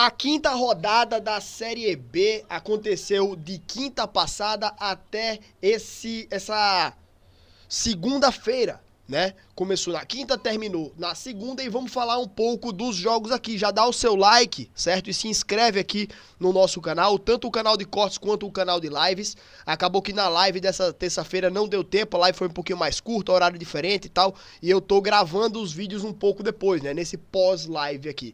A quinta rodada da Série B aconteceu de quinta passada até essa segunda-feira, né? Começou na quinta, terminou na segunda e vamos falar um pouco dos jogos aqui. Já dá o seu like, certo? E se inscreve aqui no nosso canal, tanto o canal de cortes quanto o canal de lives. Acabou que na live dessa terça-feira não deu tempo, a live foi um pouquinho mais curta, horário diferente e tal. E eu tô gravando os vídeos um pouco depois, né? Nesse pós-live aqui.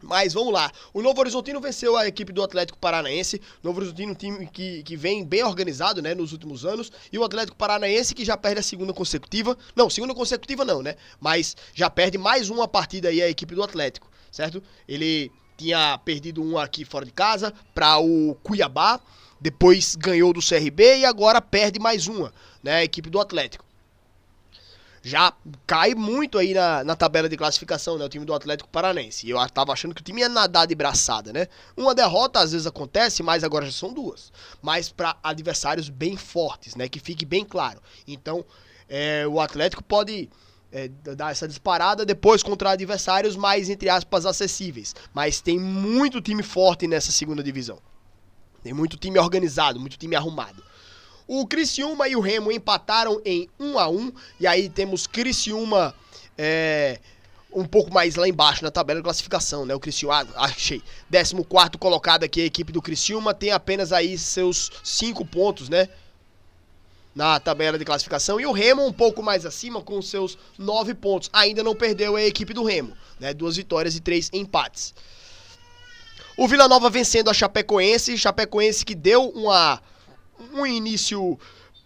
Mas vamos lá, o Novo Horizontino venceu a equipe do Atlético Paranaense. Novo Horizontino é um time que vem bem organizado, né, nos últimos anos. E o Atlético Paranaense que já perde a segunda consecutiva. Não, segunda consecutiva não, né, mas já perde mais uma partida aí a equipe do Atlético, certo? Ele tinha perdido uma aqui fora de casa para o Cuiabá, depois ganhou do CRB e agora perde mais uma, né, a equipe do Atlético. Já cai muito aí na tabela de classificação, né, o time do Atlético Paranaense. E eu tava achando que o time ia nadar de braçada, né? Uma derrota às vezes acontece, mas agora já são duas. Mas para adversários bem fortes, né, que fique bem claro. Então, o Atlético pode dar essa disparada depois contra adversários mais, entre aspas, acessíveis. Mas tem muito time forte nessa segunda divisão. Tem muito time organizado, muito time arrumado. O Criciúma e o Remo empataram em 1-1, e aí temos Criciúma um pouco mais lá embaixo na tabela de classificação, né? O Criciúma, achei, 14º colocado aqui, a equipe do Criciúma tem apenas aí seus 5 pontos, né? Na tabela de classificação, e o Remo um pouco mais acima com seus 9 pontos. Ainda não perdeu a equipe do Remo, né? 2 vitórias e 3 empates. O Vila Nova vencendo a Chapecoense que deu um início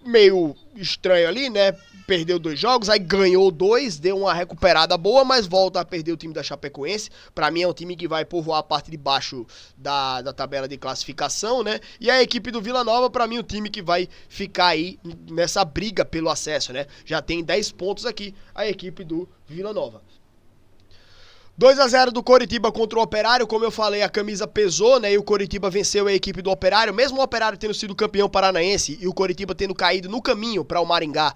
meio estranho ali, né? Perdeu 2 jogos, aí ganhou 2, deu uma recuperada boa, mas volta a perder o time da Chapecoense. Pra mim é um time que vai povoar a parte de baixo da tabela de classificação, né? E a equipe do Vila Nova, pra mim, o time que vai ficar aí nessa briga pelo acesso, né? Já tem 10 pontos aqui a equipe do Vila Nova. 2-0 do Coritiba contra o Operário, como eu falei, a camisa pesou, né, e o Coritiba venceu a equipe do Operário, mesmo o Operário tendo sido campeão paranaense e o Coritiba tendo caído no caminho para o Maringá.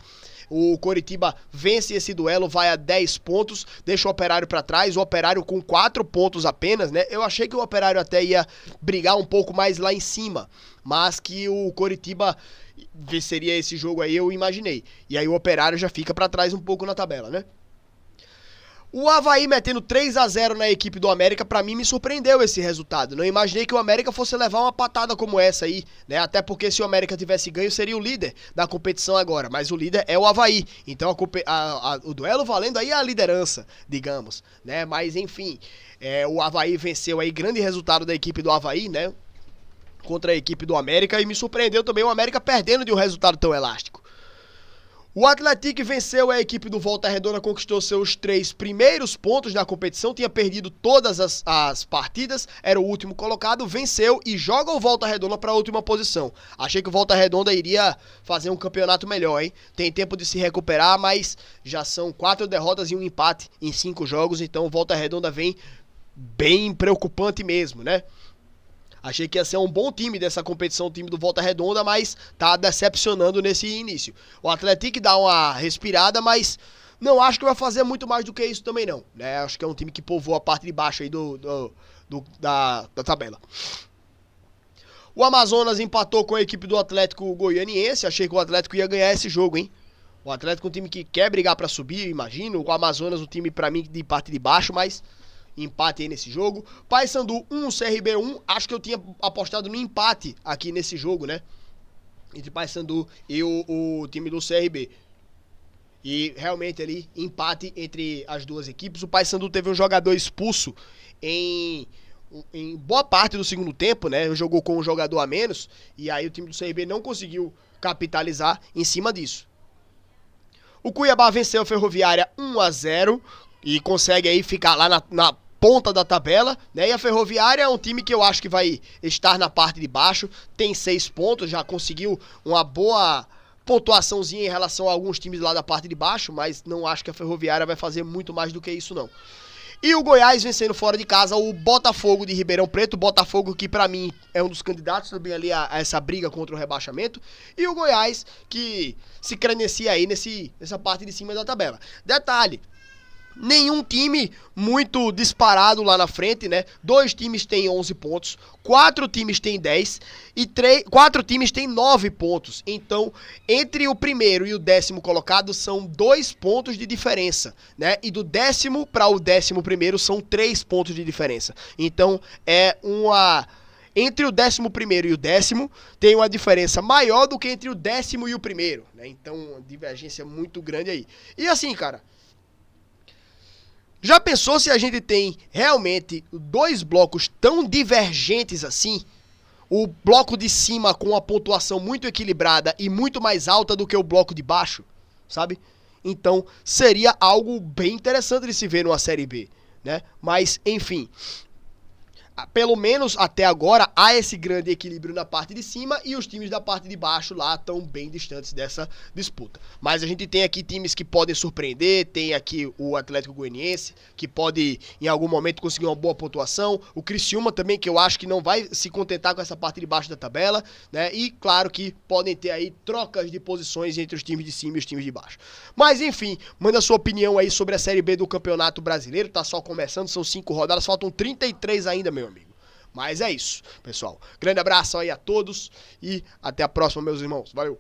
O Coritiba vence esse duelo, vai a 10 pontos, deixa o Operário para trás, o Operário com 4 pontos apenas, né, eu achei que o Operário até ia brigar um pouco mais lá em cima, mas que o Coritiba venceria esse jogo aí, eu imaginei, e aí o Operário já fica para trás um pouco na tabela, né. O Avaí metendo 3-0 na equipe do América, pra mim me surpreendeu esse resultado. Não imaginei que o América fosse levar uma patada como essa aí, né? Até porque se o América tivesse ganho, seria o líder da competição agora. Mas o líder é o Avaí. Então o duelo valendo aí é a liderança, digamos, né? Mas enfim, o Avaí venceu aí, grande resultado da equipe do Avaí, né? Contra a equipe do América. E me surpreendeu também o América perdendo de um resultado tão elástico. O Atlético venceu a equipe do Volta Redonda, conquistou seus 3 primeiros pontos na competição, tinha perdido todas as partidas, era o último colocado, venceu e joga o Volta Redonda para a última posição. Achei que o Volta Redonda iria fazer um campeonato melhor, hein? Tem tempo de se recuperar, mas já são 4 derrotas e um empate em 5 jogos, então o Volta Redonda vem bem preocupante mesmo, né? Achei que ia ser um bom time dessa competição, o time do Volta Redonda, mas tá decepcionando nesse início. O Atlético dá uma respirada, mas não acho que vai fazer muito mais do que isso também não, né? Acho que é um time que povoa a parte de baixo aí da tabela. O Amazonas empatou com a equipe do Atlético Goianiense, achei que o Atlético ia ganhar esse jogo, hein? O Atlético é um time que quer brigar pra subir, imagino. O Amazonas um time pra mim de parte de baixo, mas empate aí nesse jogo. Paysandu 1, CRB 1. Acho que eu tinha apostado no empate aqui nesse jogo, né? Entre Paysandu e o time do CRB. E realmente ali, empate entre as duas equipes. O Paysandu teve um jogador expulso em boa parte do segundo tempo, né? Jogou com um jogador a menos. E aí o time do CRB não conseguiu capitalizar em cima disso. O Cuiabá venceu a Ferroviária 1-0 e consegue aí ficar lá na ponta da tabela, né? E a Ferroviária é um time que eu acho que vai estar na parte de baixo, tem 6 pontos, já conseguiu uma boa pontuaçãozinha em relação a alguns times lá da parte de baixo, mas não acho que a Ferroviária vai fazer muito mais do que isso não. E o Goiás vencendo fora de casa o Botafogo de Ribeirão Preto, Botafogo que pra mim é um dos candidatos também ali a essa briga contra o rebaixamento, e o Goiás que se credencia aí nessa parte de cima da tabela. Detalhe, nenhum time muito disparado lá na frente, né? 2 times têm 11 pontos, 4 times têm 10 e 4 times têm 9 pontos. Então, entre o primeiro e o 10º colocado são 2 pontos de diferença, né? E do 10º para o 11º são 3 pontos de diferença. Então, é uma... Entre o 11º e o 10º tem uma diferença maior do que entre o 10º e o primeiro, né? Então, uma divergência muito grande aí. E assim, cara, já pensou se a gente tem realmente 2 blocos tão divergentes assim? O bloco de cima com a pontuação muito equilibrada e muito mais alta do que o bloco de baixo, sabe? Então, seria algo bem interessante de se ver numa Série B, né? Mas, enfim, pelo menos até agora há esse grande equilíbrio na parte de cima e os times da parte de baixo lá estão bem distantes dessa disputa. Mas a gente tem aqui times que podem surpreender, tem aqui o Atlético Goianiense, que pode em algum momento conseguir uma boa pontuação, o Criciúma também, que eu acho que não vai se contentar com essa parte de baixo da tabela, né? E claro que podem ter aí trocas de posições entre os times de cima e os times de baixo. Mas enfim, manda sua opinião aí sobre a Série B do Campeonato Brasileiro, tá só começando, são 5 rodadas, faltam 33 ainda, meu amigo. Mas é isso, pessoal. Grande abraço aí a todos e até a próxima, meus irmãos. Valeu!